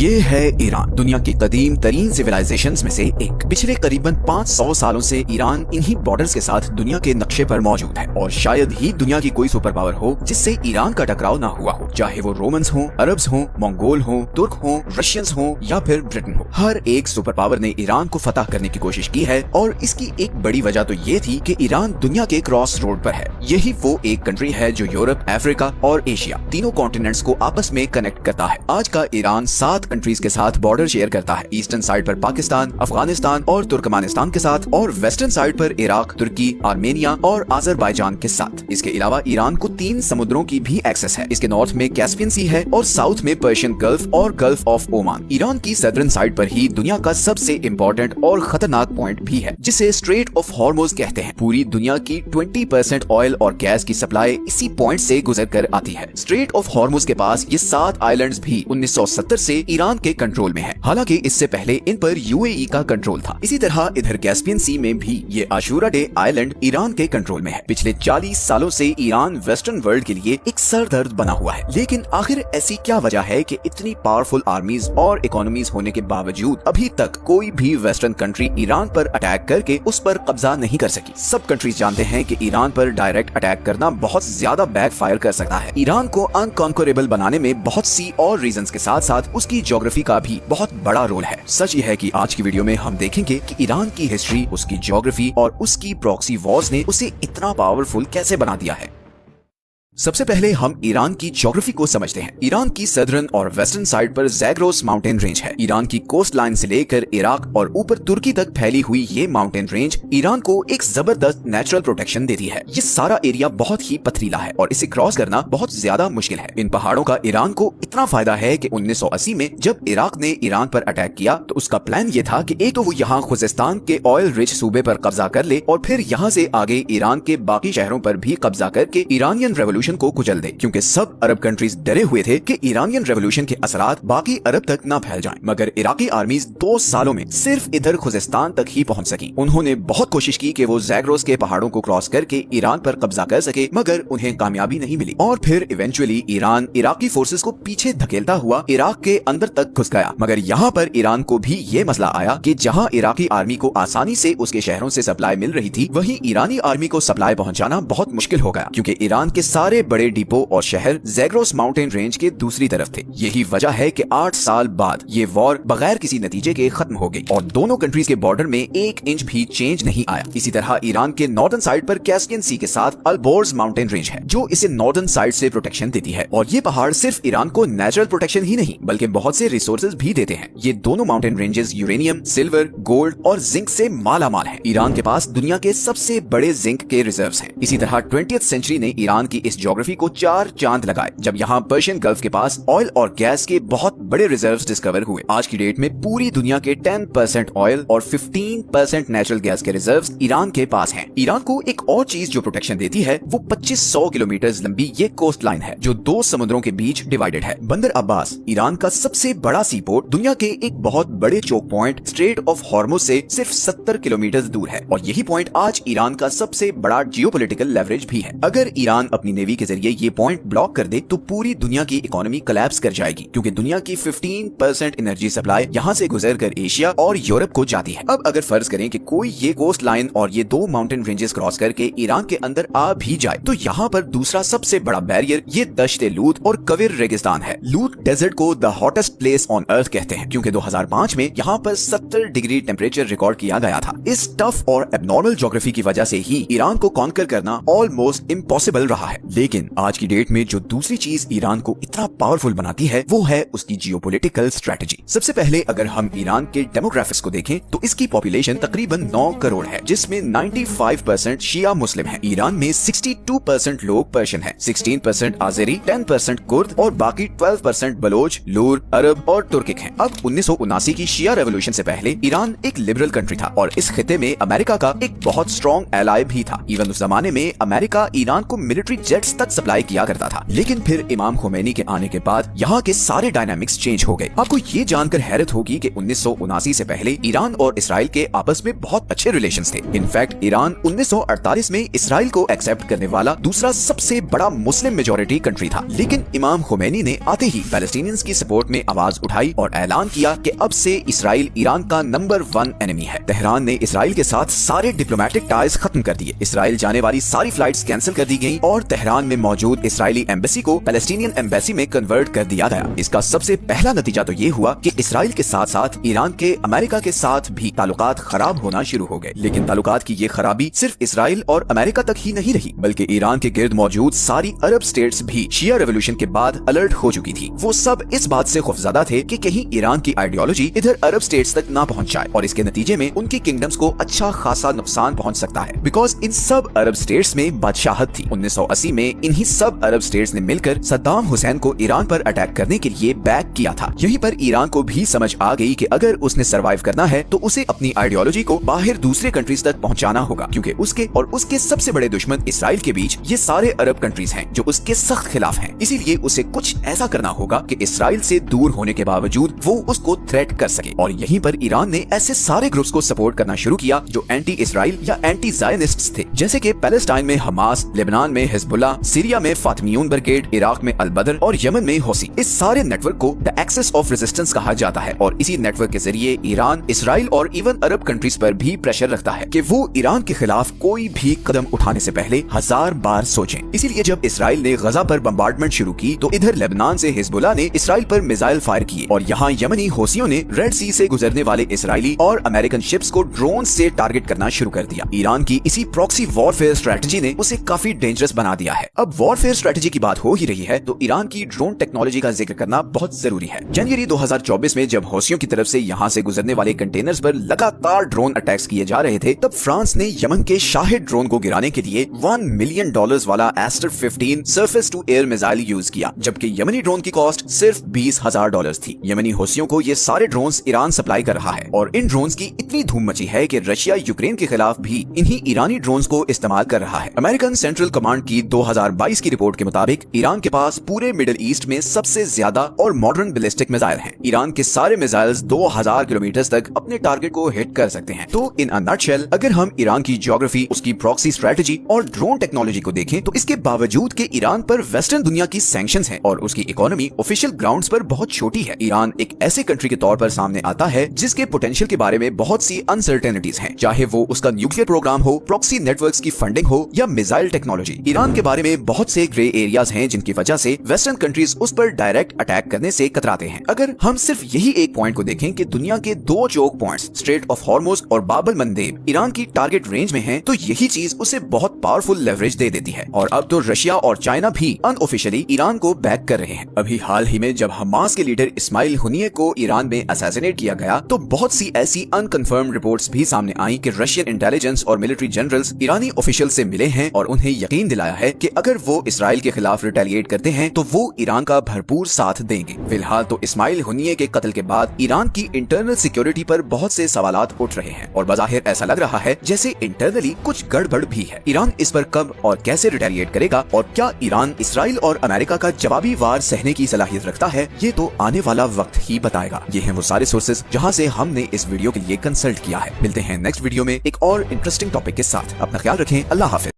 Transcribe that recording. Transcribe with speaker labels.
Speaker 1: ये है ईरान, दुनिया की कदीम तरीन सिविलाइजेशंस में से एक। पिछले करीबन 500 सालों से ईरान इन्हीं बॉर्डर्स के साथ दुनिया के नक्शे पर मौजूद है और शायद ही दुनिया की कोई सुपर पावर हो जिससे ईरान का टकराव ना हुआ हो, चाहे वो रोमन्स हो, अरब्स हो, मंगोल हो, तुर्क हो, रशियंस हो या फिर ब्रिटेन हो। हर एक सुपर पावर ने ईरान को फतह करने की कोशिश की है और इसकी एक बड़ी वजह तो ये थी कि ईरान दुनिया के क्रॉस रोड पर है। यही वो एक कंट्री है जो यूरोप, अफ्रीका और एशिया तीनों कॉन्टिनेंट्स को आपस में कनेक्ट करता है। आज का ईरान 7 कंट्रीज के साथ बॉर्डर शेयर करता है। ईस्टर्न साइड पर पाकिस्तान, अफगानिस्तान और तुर्कमानिस्तान के साथ और वेस्टर्न साइड पर इराक, तुर्की, आर्मेनिया और अजरबैजान के साथ। इसके अलावा ईरान को 3 समुद्रों की भी एक्सेस है। इसके नॉर्थ में कैस्पियन सी है और साउथ में पर्शियन गल्फ और गल्फ ऑफ ओमान। ईरान की सदर्न साइड पर ही दुनिया का सबसे इम्पोर्टेंट और खतरनाक पॉइंट भी है जिसे स्ट्रेट ऑफ हॉर्मुज कहते हैं। पूरी दुनिया की 20% ऑयल और गैस की सप्लाई इसी पॉइंट से गुजर कर आती है। स्ट्रेट ऑफ हॉर्मुज के पास ये 7 आइलैंड्स भी 1970 से ईरान के कंट्रोल में है। हालांकि इससे पहले इन पर यूएई का कंट्रोल था। इसी तरह इधर कैस्पियन सी में भी ये आशूरा डे आइलैंड ईरान के कंट्रोल में है। पिछले 40 सालों से ईरान वेस्टर्न वर्ल्ड के लिए एक सरदर्द बना हुआ है। लेकिन आखिर ऐसी क्या वजह है कि इतनी पावरफुल आर्मीज और इकोनॉमीज होने के बावजूद अभी तक कोई भी वेस्टर्न कंट्री ईरान पर अटैक करके उस पर कब्जा नहीं कर सकी? सब कंट्रीज जानते हैं कि ईरान पर डायरेक्ट अटैक करना बहुत ज्यादा बैकफायर कर सकता है। ईरान को अनकॉन्करेबल बनाने में बहुत सी और रीजंस के साथ साथ उसकी ज्योग्राफी का भी बहुत बड़ा रोल है। सच ये है कि आज की वीडियो में हम देखेंगे कि ईरान की हिस्ट्री, उसकी ज्योग्राफी और उसकी प्रॉक्सी वॉर्स ने उसे इतना पावरफुल कैसे बना दिया है। सबसे पहले हम ईरान की ज्योग्राफी को समझते हैं। ईरान की सदर्न और वेस्टर्न साइड पर ज़ैग्रोस माउंटेन रेंज है। ईरान की कोस्ट लाइन से लेकर इराक और ऊपर तुर्की तक फैली हुई ये माउंटेन रेंज ईरान को एक जबरदस्त नेचुरल प्रोटेक्शन देती है। ये सारा एरिया बहुत ही पथरीला है और इसे क्रॉस करना बहुत ज्यादा मुश्किल है। इन पहाड़ों का ईरान को इतना फायदा है कि 1980 में जब इराक ने ईरान पर अटैक किया तो उसका प्लान ये था कि एक तो वो यहाँ खुजिस्तान के ऑयल रिच सूबे पर कब्जा कर ले और फिर यहाँ से आगे ईरान के बाकी शहरों पर भी कब्जा करके ईरानियन रेवोल्यूशन को कुचल दे, क्योंकि सब अरब कंट्रीज डरे हुए थे कि ईरानियन रेवोल्यूशन के असरात बाकी अरब तक ना फैल जाएं। मगर इराकी आर्मीज 2 सालों में सिर्फ इधर खुजिस्तान तक ही पहुंच सकी। उन्होंने बहुत कोशिश की कि वो ज़ैग्रोस के पहाड़ों को क्रॉस करके ईरान पर कब्जा कर सके, मगर उन्हें कामयाबी नहीं मिली और फिर इवेंचुअली ईरान इराकी फोर्सेस को पीछे धकेलता हुआ इराक के अंदर तक घुस गया। मगर यहाँ पर ईरान को भी ये मसला आया कि जहाँ इराकी आर्मी को आसानी से उसके शहरों से सप्लाई मिल रही थी, वहीं ईरानी आर्मी को सप्लाई पहुँचाना बहुत मुश्किल हो गया, क्योंकि ईरान के सारे बड़े डिपो और शहर ज़ैग्रोस माउंटेन रेंज के दूसरी तरफ थे। यही वजह है कि 8 साल बाद ये वॉर बगैर किसी नतीजे के खत्म हो गई और दोनों कंट्रीज के बॉर्डर में 1 इंच भी चेंज नहीं आया। इसी तरह ईरान के नॉर्दर्न साइड पर कैस्पियन सी के साथ अल्बोर्ज माउंटेन रेंज है जो इसे नॉर्दर्न साइड से प्रोटेक्शन देती है और ये पहाड़ सिर्फ ईरान को नेचुरल प्रोटेक्शन ही नहीं बल्कि बहुत से रिसोर्सेज भी देते हैं। ये दोनों mountain ranges uranium, silver, gold और जिंक से मालामाल है। ईरान के पास दुनिया के सबसे बड़े जिंक के रिजर्व्स हैं। इसी तरह 20th सेंचुरी ने ईरान की इस ज्योग्राफी को 4 चांद लगाए जब यहाँ पर्शियन गल्फ के पास ऑयल और गैस के बहुत बड़े रिजर्व्स डिस्कवर हुए। आज की डेट में पूरी दुनिया के 10% ऑयल और 15% नेचुरल गैस के रिजर्व्स ईरान के पास हैं। ईरान को एक और चीज जो प्रोटेक्शन देती है वो 2500 किलोमीटर लंबी ये कोस्ट लाइन है जो 2 समुद्रों के बीच डिवाइडेड है। बंदर अब्बास ईरान का सबसे बड़ा सी पोर्ट दुनिया के एक बहुत बड़े choke point strait of Hormuz से सिर्फ 70 किलोमीटर दूर है और यही पॉइंट आज ईरान का सबसे बड़ा जियोपॉलिटिकल लेवरेज भी है। अगर ईरान अपनी नेवी के जरिए ये पॉइंट ब्लॉक कर दे तो पूरी दुनिया की इकोनॉमी कोलैप्स कर जाएगी, क्योंकि दुनिया की 15% एनर्जी सप्लाई यहाँ से गुजर कर एशिया और यूरोप को जाती है। अब अगर फर्ज करें कि कोई ये कोस्ट लाइन और ये 2 माउंटेन रेंजेस क्रॉस करके ईरान के अंदर आ भी जाए तो यहाँ पर दूसरा सबसे बड़ा बैरियर ये दश्त लूत और कविर रेगिस्तान है। लूत डेजर्ट को the hottest place on earth कहते हैं, क्योंकि 2005 में यहाँ पर 70 डिग्री टेम्परेचर रिकॉर्ड किया गया था। इस टफ और एबनॉर्मल ज्योग्राफी की वजह से ही ईरान को कॉन्कर करना ऑलमोस्ट इम्पॉसिबल रहा है। लेकिन आज की डेट में जो दूसरी चीज ईरान को इतना पावरफुल बनाती है वो है उसकी जियोपॉलिटिकल स्ट्रेटजी। सबसे पहले अगर हम ईरान के डेमोग्राफिक्स को देखें तो इसकी पॉपुलेशन तकरीबन 9 करोड़ है, जिसमें 95% शिया मुस्लिम है। ईरान में 62% लोग पर्शियन है, 16% आज़ेरी, 10% कुर्द और बाकी 12% बलोच, लूर, अरब और तुर्किक है। अब 1979 की शिया रेवोल्यूशन से पहले ईरान एक लिबरल कंट्री था और इस खिते में अमेरिका का एक बहुत स्ट्रॉन्ग एलाय भी था। इवन उस जमाने में अमेरिका ईरान को मिलिट्री जेट स्टेट्स तक सप्लाई किया करता था। लेकिन फिर इमाम खोमैनी के आने के बाद यहाँ के सारे डायनामिक्स चेंज हो गए। आपको ये जानकर हैरत होगी कि 1979 से पहले ईरान और इसराइल के आपस में बहुत अच्छे रिलेशंस थे। इनफैक्ट ईरान 1948 में इसराइल को एक्सेप्ट करने वाला दूसरा सबसे बड़ा मुस्लिम मेजॉरिटी कंट्री था। लेकिन इमाम खोमैनी ने आते ही पैलेस्टीनियंस की सपोर्ट में आवाज उठाई और ऐलान किया कि अब से इसराइल ईरान का नंबर 1 एनिमी है। तेहरान ने इसराइल के साथ सारे डिप्लोमेटिक टाइज खत्म कर दिए। इसराइल जाने वाली सारी फ्लाइट्स कैंसिल कर दी गई और तेहरान में मौजूद इसराइली एम्बेसी को पैलेस्टीनियन एम्बेसी में कन्वर्ट कर दिया गया। इसका सबसे पहला नतीजा तो ये हुआ कि इसराइल के साथ साथ ईरान के अमेरिका के साथ भी ताल्लुकात खराब होना शुरू हो गए। लेकिन ताल्लुकात की ये खराबी सिर्फ इसराइल और अमेरिका तक ही नहीं रही, बल्कि ईरान के गिर्द मौजूद सारी अरब स्टेट्स भी शिया रेवोल्यूशन के बाद अलर्ट हो चुकी थी। वो सब इस बात से खौफजदा थे कि कहीं ईरान की आइडियोलॉजी इधर अरब स्टेट्स तक ना पहुंच जाए और इसके नतीजे में उनकी किंगडम्स को अच्छा खासा नुकसान पहुंच सकता है। बिकॉज इन सब अरब स्टेट्स में बादशाहत थी। 1980 में इन्हीं सब अरब स्टेट्स ने मिलकर सद्दाम हुसैन को ईरान पर अटैक करने के लिए बैक किया था। यहीं पर ईरान को भी समझ आ गई कि अगर उसने सरवाइव करना है तो उसे अपनी आइडियोलॉजी को बाहर दूसरे कंट्रीज तक पहुंचाना होगा, क्योंकि उसके और उसके सबसे बड़े दुश्मन इसराइल के बीच ये सारे अरब कंट्रीज हैं जो उसके सख्त खिलाफ हैं। इसीलिए उसे कुछ ऐसा करना होगा कि इसराइल से दूर होने के बावजूद वो उसको थ्रेट कर सके। और यहीं पर ईरान ने ऐसे सारे ग्रुप्स को सपोर्ट करना शुरू किया जो एंटी इसराइल या एंटी ज़ायनिस्ट्स थे, जैसे कि पैलेस्टाइन में हमास, लेबनान में हिजबुल्लाह, सीरिया में फातिमियून ब्रिगेड, इराक में अल बदर और यमन में हौसी। इस सारे नेटवर्क को द एक्सेस ऑफ रेजिस्टेंस कहा जाता है और इसी नेटवर्क के जरिए ईरान इसराइल और इवन अरब कंट्रीज पर भी प्रेशर रखता है कि वो ईरान के खिलाफ कोई भी कदम उठाने से पहले 1000 बार सोचें। इसीलिए जब इसराइल ने गजा पर बम्बार्डमेंट शुरू की तो इधर लेबनान से हिजबुल्लाह ने इसराइल पर मिसाइल फायर किए और यहाँ यमनी हौसियों ने रेड सी से गुजरने वाले इसराइली और अमेरिकन शिप्स को ड्रोन से टारगेट करना शुरू कर दिया। ईरान की इसी प्रॉक्सी वॉरफेयर स्ट्रेटजी ने उसे काफी डेंजरस बना दिया है। अब वॉरफेयर स्ट्रेटजी की बात हो ही रही है तो ईरान की ड्रोन टेक्नोलॉजी का जिक्र करना बहुत जरूरी है। जनवरी 2024 में जब हौसियों की तरफ से यहाँ से गुजरने वाले कंटेनर्स पर लगातार ड्रोन अटैक्स किए जा रहे थे, तब फ्रांस ने यमन के शाहिद ड्रोन को गिराने के लिए $1 मिलियन वाला Aster 15 surface to air missile use किया, जबकि यमनी ड्रोन की कॉस्ट सिर्फ $20,000 थी। यमनी हौसियों को ये सारे ड्रोन्स ईरान सप्लाई कर रहा है और इन ड्रोन्स की इतनी धूम मची है कि रशिया यूक्रेन के खिलाफ भी इन्हीं ईरानी ड्रोन्स को इस्तेमाल कर रहा है। अमेरिकन सेंट्रल कमांड की 2022 की रिपोर्ट के मुताबिक ईरान के पास पूरे मिडिल ईस्ट में सबसे ज्यादा और मॉडर्न बैलिस्टिक मिसाइल हैं। ईरान के सारे मिसाइल्स 2000 किलोमीटर तक अपने टारगेट को हिट कर सकते हैं। तो इन अ नटशेल अगर हम ईरान की ज्योग्राफी, उसकी प्रॉक्सी स्ट्रेटजी और ड्रोन टेक्नोलॉजी को देखें तो इसके बावजूद कि ईरान पर वेस्टर्न दुनिया की सैंक्शंस हैं और उसकी इकोनॉमी ऑफिशियल ग्राउंड्स पर बहुत छोटी है, ईरान एक ऐसे कंट्री के तौर पर सामने आता है जिसके पोटेंशियल के बारे में बहुत सी अनसर्टेनिटीज हैं, चाहे वो उसका न्यूक्लियर प्रोग्राम हो, प्रॉक्सी नेटवर्क्स की फंडिंग हो या मिसाइल टेक्नोलॉजी। ईरान के बारे में बहुत से ग्रे एरियाज हैं जिनकी वजह से वेस्टर्न कंट्रीज उस पर डायरेक्ट अटैक करने से कतराते हैं। अगर हम सिर्फ यही एक पॉइंट को देखें कि दुनिया के 2 choke points strait of Hormuz और बाब अल मंदेब ईरान की टारगेट रेंज में हैं, तो यही चीज उसे बहुत पावरफुल लेवरेज दे देती है। और अब तो रशिया और चाइना भी अनऑफिशियली ईरान को बैक कर रहे हैं। अभी हाल ही में जब हमास के लीडर इस्माइल हुनिये को ईरान में असैसिनेट किया गया तो बहुत सी ऐसी अनकन्फर्म्ड रिपोर्ट्स भी सामने आई कि रशियन इंटेलिजेंस और मिलिट्री जनरल्स ईरानी ऑफिशियल से मिले हैं और उन्हें यकीन दिलाया है कि अगर वो इसराइल के खिलाफ रिटेलिएट करते हैं तो वो ईरान का भरपूर साथ देंगे। फिलहाल तो इस्माइल हुनिये के कत्ल के बाद ईरान की इंटरनल सिक्योरिटी पर बहुत से सवालात उठ रहे हैं और बज़ाहिर ऐसा लग रहा है जैसे इंटरनली कुछ गड़बड़ भी है। ईरान इस पर कब और कैसे रिटेलिएट करेगा और क्या ईरान इसराइल और अमेरिका का जवाबी वार सहने की सलाहियत रखता है, ये तो आने वाला वक्त ही बताएगा। ये हैं वो सारे सोर्सेज जहां से हमने इस वीडियो के लिए कंसल्ट किया है। मिलते हैं नेक्स्ट वीडियो में एक और इंटरेस्टिंग टॉपिक के साथ। अपना ख्याल रखें। अल्लाह हाफिज।